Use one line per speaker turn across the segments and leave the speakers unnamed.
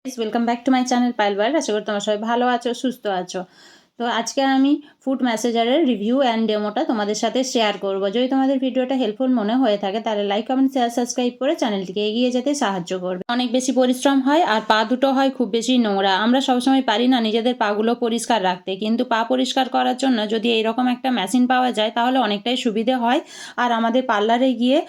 Welcome back to my channel Payel world. আশা করি তোমরা সবাই ভালো আছো, সুস্থ আছো। তো আজকে আমি ফুড মেসেঞ্জারের রিভিউ অ্যান্ড ডেমোটা তোমাদের সাথে শেয়ার করব। যদি তোমাদের ভিডিওটা হেল্পফুল মনে হয়ে থাকে তাহলে লাইক, কমেন্ট, শেয়ার, সাবস্ক্রাইব করে চ্যানেলটিকে এগিয়ে যেতে সাহায্য করবে। অনেক বেশি পরিশ্রম হয় আর পা দুটো হয় খুব বেশি নোংরা। আমরা সবসময় পারি না নিজেদের পাগুলো পরিষ্কার রাখতে, কিন্তু পা পরিষ্কার করার জন্য যদি এইরকম একটা মেশিন পাওয়া যায় তাহলে অনেকটাই সুবিধে হয়। আর আমাদের পার্লারে গিয়ে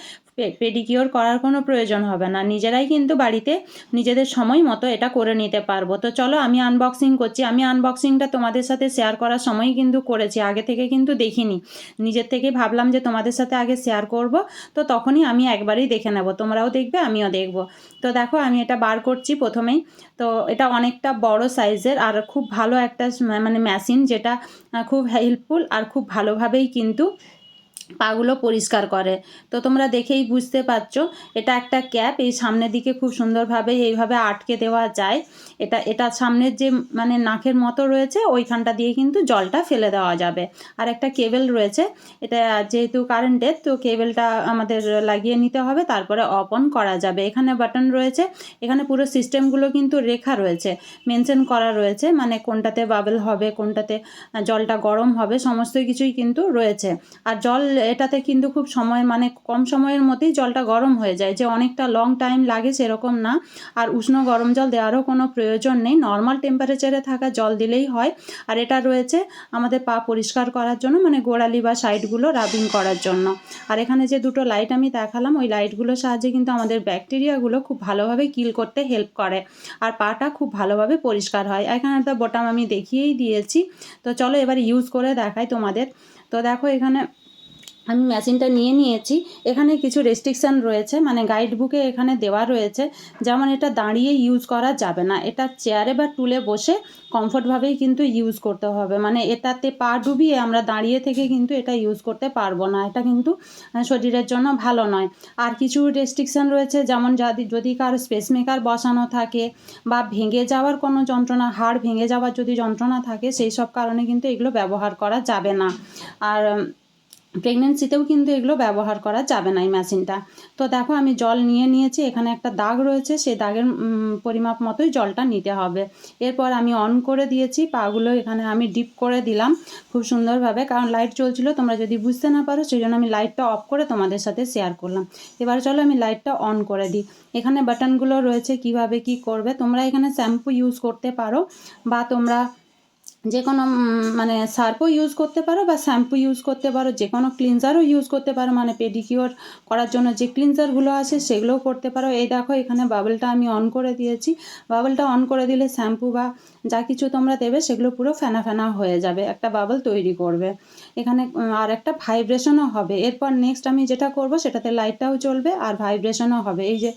পেডিকিওর করার কোনো প্রয়োজন হবে না, নিজেরাই কিন্তু বাড়িতে নিজেদের সময় মতো এটা করে নিতে পারবো। তো চলো আমি আনবক্সিং করছি। আমি আনবক্সিংটা তোমাদের সাথে শেয়ার করার সময়ই কিন্তু করেছি, আগে থেকে কিন্তু দেখিনি। নিজের থেকে ভাবলাম যে তোমাদের সাথে আগে শেয়ার করব, তো তখনই আমি একবারই দেখে নেব, তোমরাও দেখবে আমিও দেখব। তো দেখো আমি এটা বার করছি প্রথমেই। তো এটা অনেকটা বড় সাইজের আর খুব ভালো একটা মানে মেশিন, যেটা খুব হেল্পফুল আর খুব ভালোভাবেই কিন্তু পাগুলো পরিষ্কার করে। তো তোমরা দেখেই বুঝতে পারছো এটা একটা ক্যাপ, এই সামনের দিকে খুব সুন্দরভাবে এইভাবে আটকে দেওয়া যায়। এটা সামনের যে মানে নাকের মতো রয়েছে ওইখানটা দিয়ে কিন্তু জলটা ফেলে দেওয়া যাবে। আর একটা কেবেল রয়েছে, এটা যেহেতু কারেন্টের তো কেবেলটা আমাদের লাগিয়ে নিতে হবে, তারপরে অফ অন করা যাবে। এখানে বাটন রয়েছে, এখানে পুরো সিস্টেমগুলো কিন্তু রেখা রয়েছে, মেনশন করা রয়েছে, মানে কোনটাতে বাবেল হবে, কোনটাতে জলটা গরম হবে, সমস্ত কিছুই কিন্তু রয়েছে। আর জল এটাতে কিন্তু খুব সময় মানে কম সময়ের মধ্যেই জলটা গরম হয়ে যায়, যে অনেকটা লং টাইম লাগে সেরকম না। আর উষ্ণ গরম জল দেওয়ারও কোনো প্রয়োজন নেই, নর্মাল টেম্পারেচারে থাকা জল দিলেই হয়। আর এটা রয়েছে আমাদের পা পরিষ্কার করার জন্য, মানে গোড়ালি বা সাইডগুলো রাবিং করার জন্য। আর এখানে যে দুটো লাইট আমি দেখালাম, ওই লাইটগুলোর সাহায্যে কিন্তু আমাদের ব্যাকটেরিয়াগুলো খুব ভালোভাবে কিল করতে হেল্প করে আর পাটা খুব ভালোভাবে পরিষ্কার হয়। এখানে একটা বোতাম আমি দেখিয়েই দিয়েছি। তো চলো এবার ইউজ করে দেখাই তোমাদের। তো দেখো এখানে আমি মেশিনটা নিয়ে নিয়েছি। এখানে কিছু রেস্ট্রিকশান রয়েছে, মানে গাইড বুকে এখানে দেওয়া রয়েছে, যেমন এটা দাঁড়িয়ে ইউজ করা যাবে না, এটা চেয়ারে বা টুলে বসে কমফোর্টভাবেই কিন্তু ইউজ করতে হবে। মানে এটাতে পা ডুবিয়ে আমরা দাঁড়িয়ে থেকে কিন্তু এটা ইউজ করতে পারবো না, এটা কিন্তু শরীরের জন্য ভালো নয়। আর কিছু রেস্ট্রিকশান রয়েছে, যেমন যদি কারো স্পেসমেকার বসানো থাকে বা ভেঙে যাওয়ার কোনো যন্ত্রণা, হাড় ভেঙে যাওয়ার যদি যন্ত্রণা থাকে, সেই সব কারণে কিন্তু এগুলো ব্যবহার করা যাবে না। আর প্রেগনেন্সিতেও কিন্তু এগুলো ব্যবহার করা যাবে না এই মেশিনটা। তো দেখো আমি জল নিয়ে নিয়েছি, এখানে একটা দাগ রয়েছে, সেই দাগের পরিমাপ মতোই জলটা নিতে হবে। এরপর আমি অন করে দিয়েছি, পাগুলো এখানে আমি ডিপ করে দিলাম খুব সুন্দরভাবে, কারণ লাইট চলছিল, তোমরা যদি বুঝতে না পারো সেই জন্য আমি লাইটটা অফ করে তোমাদের সাথে শেয়ার করলাম। এবার চলো আমি লাইটটা অন করে দিই। এখানে বাটনগুলো রয়েছে, কিভাবে কি করবে। তোমরা এখানে শ্যাম্পু ইউজ করতে পারো, বা তোমরা যে কোনো মানে সার্ফও ইউজ করতে পারো বা শ্যাম্পু ইউজ করতে পারো, যে কোনো ক্লিনজারও ইউজ করতে পারো, মানে পেডিকিওর করার জন্য যে ক্লিনজারগুলো আছে সেগুলোও করতে পারো। এই দেখো এখানে বাবলটা আমি অন করে দিয়েছি। বাবলটা অন করে দিলে শ্যাম্পু বা যা কিছু তোমরা দেবে সেগুলো পুরো ফেনা ফেনা হয়ে যাবে, একটা বাবল তৈরি করবে এখানে, আর একটা ভাইব্রেশনও হবে। এরপর নেক্সট আমি যেটা করব সেটাতে লাইটটাও জ্বলবে আর ভাইব্রেশনও হবে। এই যে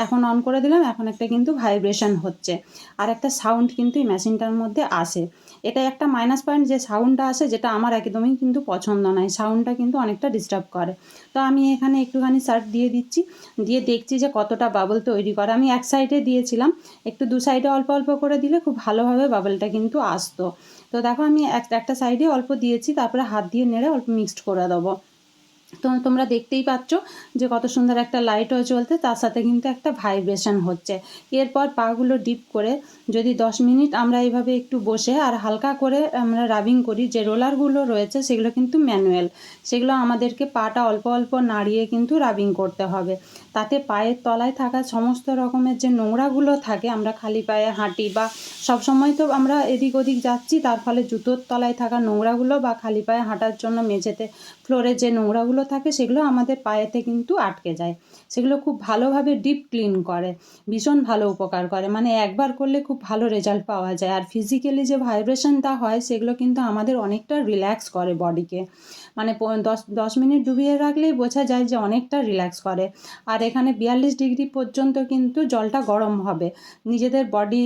এখন অন করে দিলাম, এখন একটা কিন্তু ভাইব্রেশন হচ্ছে আর একটা সাউন্ড কিন্তু এই মেশিনটার মধ্যে আসে। এটা একটা মাইনাস পয়েন্ট, যে সাউন্ডটা আসে, যেটা আমার একদমই কিন্তু পছন্দ নয়, সাউন্ডটা কিন্তু অনেকটা ডিস্টার্ব করে। তো আমি এখানে একটুখানি সার্ফ দিয়ে দিচ্ছি, দিয়ে দেখছি যে কতটা বাবল তৈরি করে। আমি এক সাইডে দিয়েছিলাম, একটু দু সাইডে অল্প অল্প করে দিলে খুব ভালোভাবে বাবলটা কিন্তু আসতো। তো দেখো আমি একটা সাইডে অল্প দিয়েছি, তারপরে হাত দিয়ে নেড়ে অল্প মিক্সড করে দেবো। তো তোমরা দেখতেই পাচ্ছ যে কত সুন্দর একটা লাইটও জ্বলতে, তার সাথে কিন্তু একটা ভাইব্রেশন হচ্ছে। এরপর পাগুলো ডিপ করে যদি 10 মিনিট আমরা এইভাবে একটু বসে আর হালকা করে আমরা রাবিং করি, যে রোলারগুলো রয়েছে সেগুলো কিন্তু ম্যানুয়াল, সেগুলো আমাদেরকে পাটা অল্প অল্প নাড়িয়ে কিন্তু রাবিং করতে হবে। তাতে পায়ের তলায় থাকা সমস্ত রকমের যে নোংরাগুলো থাকে, আমরা খালি পায়ে হাঁটি বা সবসময় তো আমরা এদিক ওদিক যাচ্ছি, তার ফলে জুতোর তলায় থাকা নোংরাগুলো বা খালি পায়ে হাঁটার জন্য মেঝেতে ফ্লোরে যে নোংরাগুলো থাকে সেগুলো আমাদের পায়েতে কিন্তু আটকে যায়, সেগুলো খুব ভালোভাবে ডিপ ক্লিন করে, ভীষণ ভালো উপকার করে। মানে একবার করলে খুব ভালো রেজাল্ট পাওয়া যায়। আর ফিজিক্যালি যে ভাইব্রেশনটা হয় সেগুলো কিন্তু আমাদের অনেকটা রিল্যাক্স করে বডিকে, মানে 10 মিনিট ডুবিয়ে রাখলেই বোঝা যায় যে অনেকটা রিল্যাক্স করে। আর এখানে 42 ডিগ্রি পর্যন্ত কিন্তু জলটা গরম হবে, নিজেদের বডি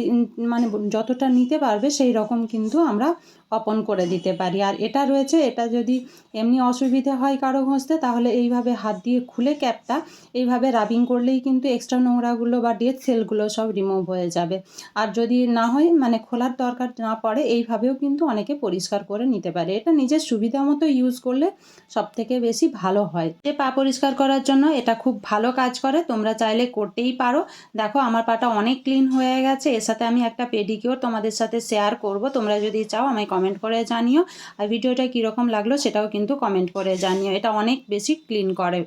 মানে যতটা নিতে পারবে সেই রকম কিন্তু আমরা ওপেন করে দিতে পারি। আর এটা রয়েছে, এটা যদি এমনি অসুবিধা হয় কারো ঘষতে, তাহলে এইভাবে হাত দিয়ে খুলে ক্যাপটা এইভাবে রাবিং করলেই কিন্তু এক্সট্রা নোংরাগুলো বা ডেড সেলগুলো সব রিমুভ হয়ে যাবে। আর যদি না হয়, মানে খোলার দরকার না পড়ে, এইভাবেও কিন্তু অনেকে পরিষ্কার করে নিতে পারে। এটা নিজের সুবিধা মতো ইউজ করলে সব থেকে বেশি ভালো হয়। যে পা পরিষ্কার করার জন্য এটা খুব ভালো কাজ কাজ করে, তোমরা চাইলে করতেই পারো। দেখো আমার পাটা অনেক ক্লিন হয়ে গেছে। এর সাথে আমি একটা পেডিকিওর তোমাদের সাথে শেয়ার করব, তোমরা যদি চাও আমায় কমেন্ট করে জানিও। আর ভিডিওটা কীরকম লাগলো সেটাও কিন্তু কমেন্ট করে জানিও। এটা অনেক বেশি ক্লিন করে।